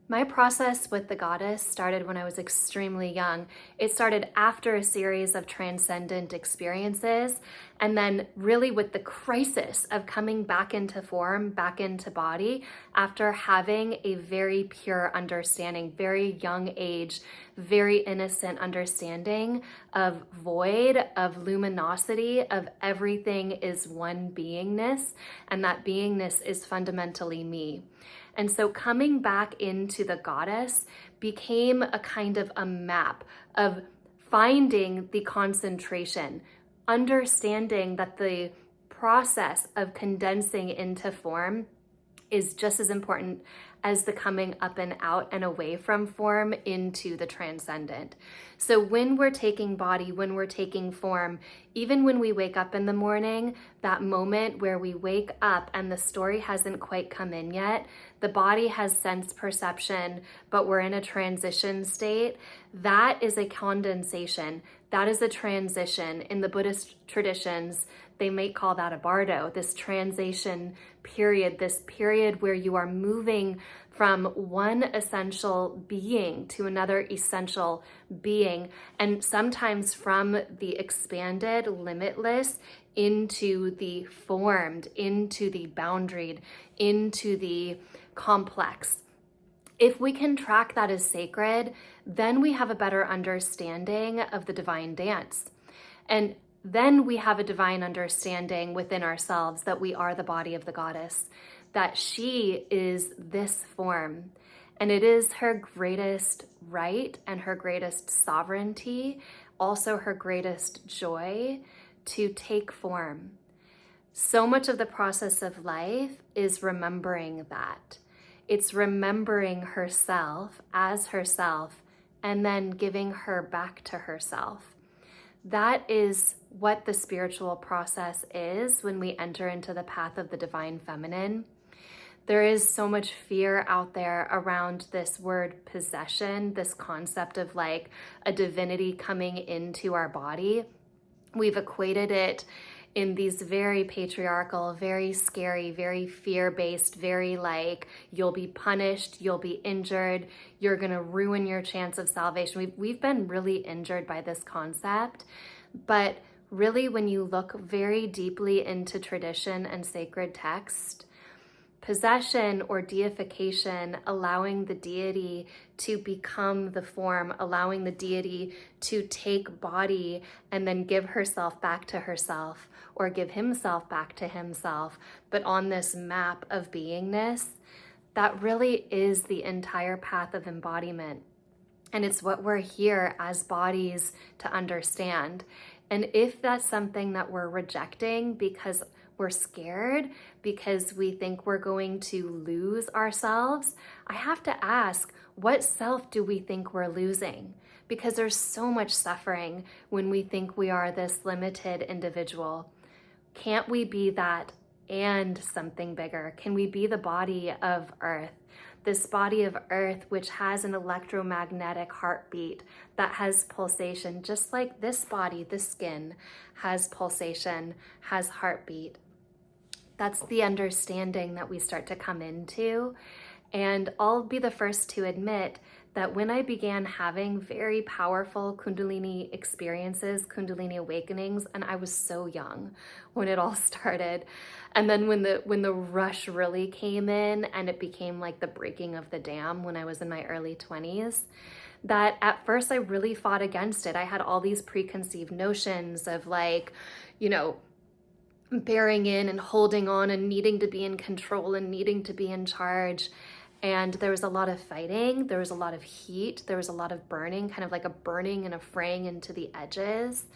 My process with the goddess started when I was extremely young. It started after a series of transcendent experiences, and then really with the crisis of coming back into form, back into body, after having a very pure understanding, very young age, very innocent understanding of void, of luminosity, of everything is one beingness, and that beingness is fundamentally me. And so coming back into the goddess became a kind of a map of finding the concentration, understanding that the process of condensing into form is just as important as the coming up and out and away from form into the transcendent. So when we're taking body, when we're taking form, even when we wake up in the morning, that moment where we wake up and the story hasn't quite come in yet, the body has sense perception, but we're in a transition state, that is a condensation. That is a transition. In the Buddhist traditions, they might call that a bardo, this transition period, this period where you are moving from one essential being to another essential being, and sometimes from the expanded, limitless, into the formed, into the boundaried, into the complex. If we can track that as sacred, then we have a better understanding of the divine dance. And then we have a divine understanding within ourselves that we are the body of the goddess, that she is this form. And it is her greatest right and her greatest sovereignty, also her greatest joy, to take form. So much of the process of life is remembering that. It's remembering herself as herself and then giving her back to herself. That is what the spiritual process is when we enter into the path of the divine feminine. There is so much fear out there around this word possession, this concept of like a divinity coming into our body. We've equated it in these very patriarchal, very scary, very fear-based, very like, you'll be punished, you'll be injured, you're gonna ruin your chance of salvation. We've been really injured by this concept, but really when you look very deeply into tradition and sacred text, possession or deification, allowing the deity to become the form, allowing the deity to take body and then give herself back to herself or give himself back to himself, but on this map of beingness, that really is the entire path of embodiment. And it's what we're here as bodies to understand. And if that's something that we're rejecting because we're scared, because we think we're going to lose ourselves, I have to ask, what self do we think we're losing? Because there's so much suffering when we think we are this limited individual. Can't we be that and something bigger? Can we be the body of Earth? This body of Earth, which has an electromagnetic heartbeat that has pulsation, just like this body, the skin, has pulsation, has heartbeat. That's the understanding that we start to come into. And I'll be the first to admit that when I began having very powerful Kundalini experiences, Kundalini awakenings, and I was so young when it all started. And then when the rush really came in and it became like the breaking of the dam when I was in my early 20s, that at first I really fought against it. I had all these preconceived notions of like, bearing in and holding on and needing to be in control and needing to be in charge. And there was a lot of fighting, there was a lot of heat, there was a lot of burning, kind of like a burning and a fraying into the edges.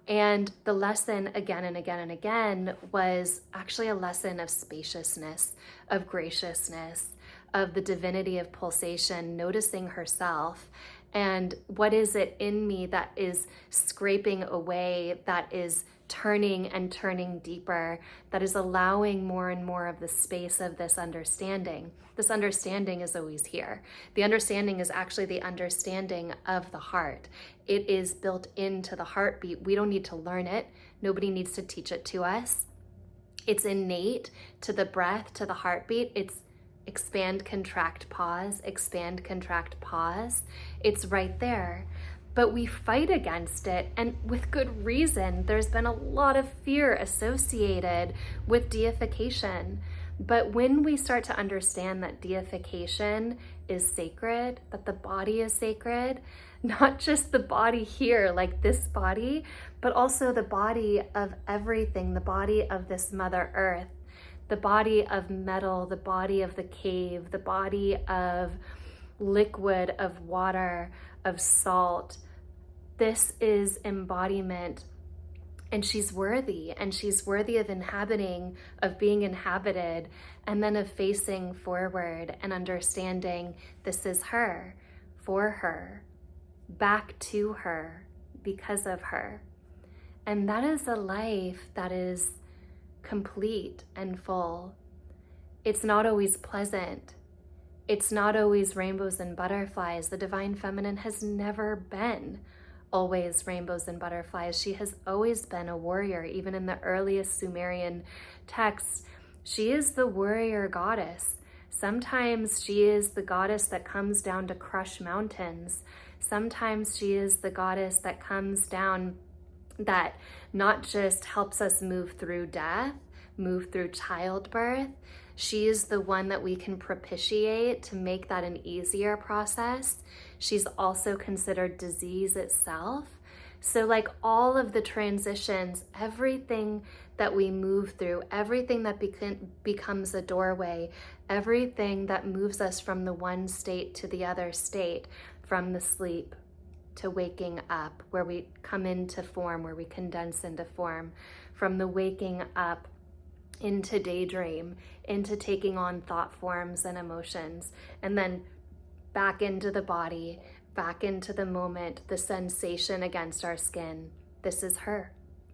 And the lesson again and again and again was actually a lesson of spaciousness, of graciousness, of the divinity of pulsation, noticing herself. And what is it in me that is scraping away, that is turning and turning deeper, that is allowing more and more of the space of this understanding. This understanding is always here. The understanding is actually the understanding of the heart. It is built into the heartbeat. We don't need to learn it. Nobody needs to teach it to us. It's innate to the breath, to the heartbeat. expand, contract, pause, expand, contract, pause. It's right there. But we fight against it, and with good reason. There's been a lot of fear associated with deification. But when we start to understand that deification is sacred, that the body is sacred, not just the body here, like this body, but also the body of everything, the body of this Mother Earth, the body of metal, the body of the cave, the body of liquid, of water, of salt. This is embodiment, and she's worthy of inhabiting, of being inhabited, and then of facing forward and understanding this is her, for her, back to her, because of her. And that is a life that is complete and full. It's not always pleasant. It's not always rainbows and butterflies. The divine feminine has never been always rainbows and butterflies. She has always been a warrior. Even in the earliest Sumerian texts, she is the warrior goddess. Sometimes she is the goddess that comes down to crush mountains. Sometimes she is the goddess that comes down that not just helps us move through death, move through childbirth. She is the one that we can propitiate to make that an easier process. She's also considered disease itself. So like all of the transitions, everything that we move through, everything that becomes a doorway, everything that moves us from the one state to the other state, from the sleep to waking up, where we come into form, where we condense into form, from the waking up into daydream, into taking on thought forms and emotions, and then back into the body, back into the moment, the sensation against our skin. This is her,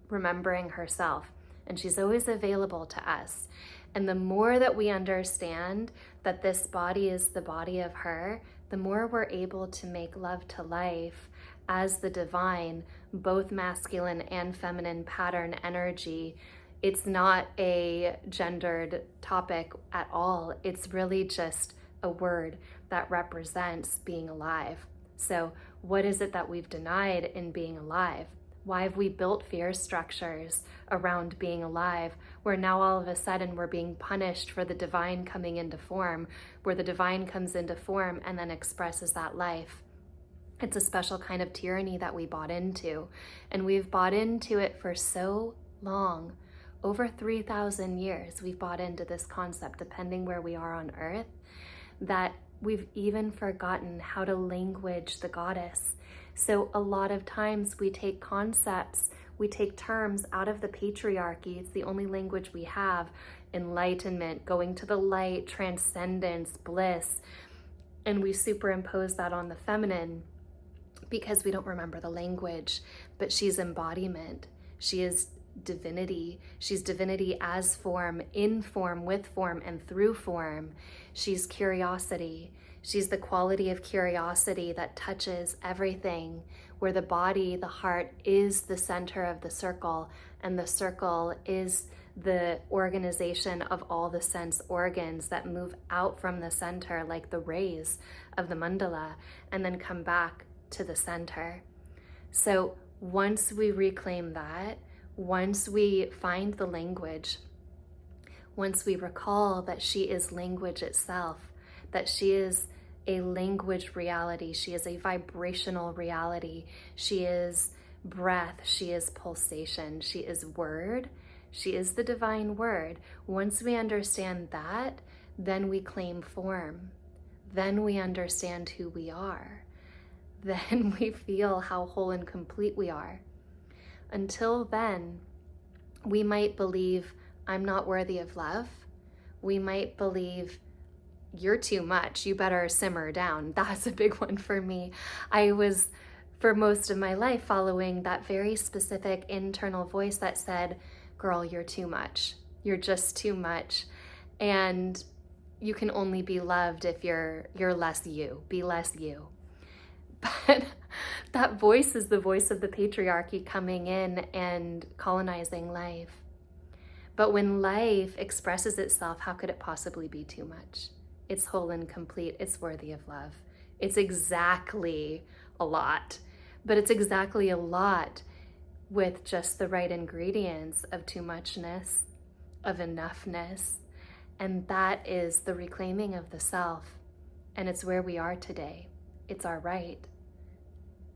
remembering herself, and she's always available to us. And the more that we understand that this body is the body of her, the more we're able to make love to life as the divine, both masculine and feminine pattern energy. It's not a gendered topic at all. It's really just a word that represents being alive. So what is it that we've denied in being alive? Why have we built fear structures around being alive, where now all of a sudden we're being punished for the divine coming into form, where the divine comes into form and then expresses that life? It's a special kind of tyranny that we bought into, and we've bought into it for so long. Over 3,000 years we've bought into this concept, depending where we are on earth, that we've even forgotten how to language the goddess. So a lot of times we take concepts, we take terms out of the patriarchy. It's the only language we have. Enlightenment, going to the light, transcendence, bliss. And we superimpose that on the feminine because we don't remember the language. But she's embodiment. She is divinity. She's divinity as form, in form, with form, and through form. She's curiosity. She's the quality of curiosity that touches everything, where the body, the heart, is the center of the circle, and the circle is the organization of all the sense organs that move out from the center like the rays of the mandala, and then come back to the center. So once we reclaim that, once we find the language, once we recall that she is language itself, that she is a language reality, she is a vibrational reality, she is breath, she is pulsation, she is word, she is the divine word. Once we understand that, then we claim form. Then we understand who we are. Then we feel how whole and complete we are. Until then, we might believe, I'm not worthy of love. We might believe, you're too much, you better simmer down. That's a big one for me. I was, for most of my life, following that very specific internal voice that said, girl, you're too much. You're just too much. And you can only be loved if you're less you. Be less you. But that voice is the voice of the patriarchy coming in and colonizing life. But when life expresses itself, how could it possibly be too much? It's whole and complete. It's worthy of love. It's exactly a lot, but it's exactly a lot with just the right ingredients of too muchness, of enough-ness. And that is the reclaiming of the self. And it's where we are today. It's our right.